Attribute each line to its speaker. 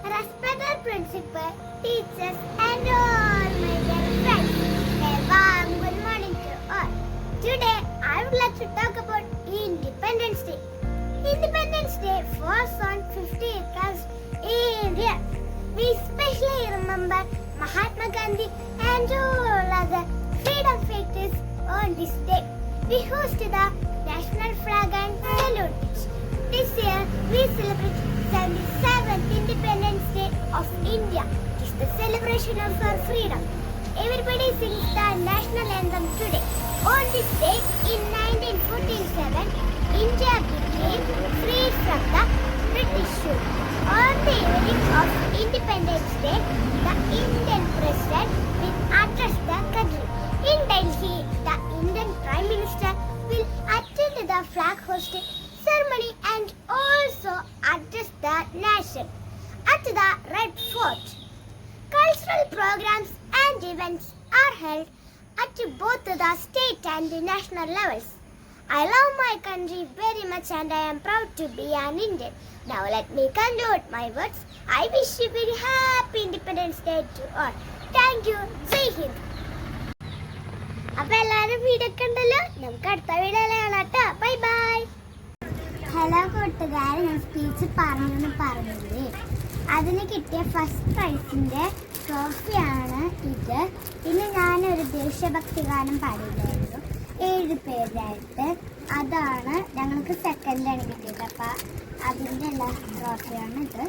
Speaker 1: respected principal, teachers, and all my dear friends. A warm good morning to all. Today, I would like to talk about Independence Day. Independence Day falls on 15th August India. We especially remember Mahatma Gandhi and all other freedom fighters on this day. We host the national flag and salute it. This year, we celebrate 77th Independence Day of India. It is the celebration of our freedom. Everybody sings the national anthem today. On this day, in 1947, India became free from the British rule. On the evening of Independence Day, the Indian President will address the country. In Delhi, the Indian Prime Minister will attend the flag hosting ceremony and also address the nation at the Red Fort. Cultural programs and events are held at both the state and the national levels. I love my country very much and I am proud to be an Indian. Now let me conclude my words. I wish you very happy Independence Day to all. Thank you. Jai Hind. അപ്പോൾ എല്ലാവരും video ഒക്കെ ഉണ്ടല്ലോ, നമുക്ക് അടുത്ത വീഡിയോയിൽ കാണാം കേട്ടോ. Bye bye. Hello കൂട്ടുകാരെ, ഞാൻ സ്പീച്ച് പറഞ്ഞില്ലേ, അതിന് കിട്ടിയ ഫസ്റ്റ് പ്രൈസിൻ്റെ ട്രോഫിയാണ് ഇത്. പിന്നെ ഞാനൊരു ദേശഭക്തി ഗാനം പാടിയില്ലായിരുന്നു 7 പേരായിട്ട്. അതാണ് ഞങ്ങൾക്ക് സെക്കൻഡാണ് കിട്ടിയത്. അപ്പം അതിൻ്റെ എല്ലാ ട്രോഫിയാണ് ഇത്.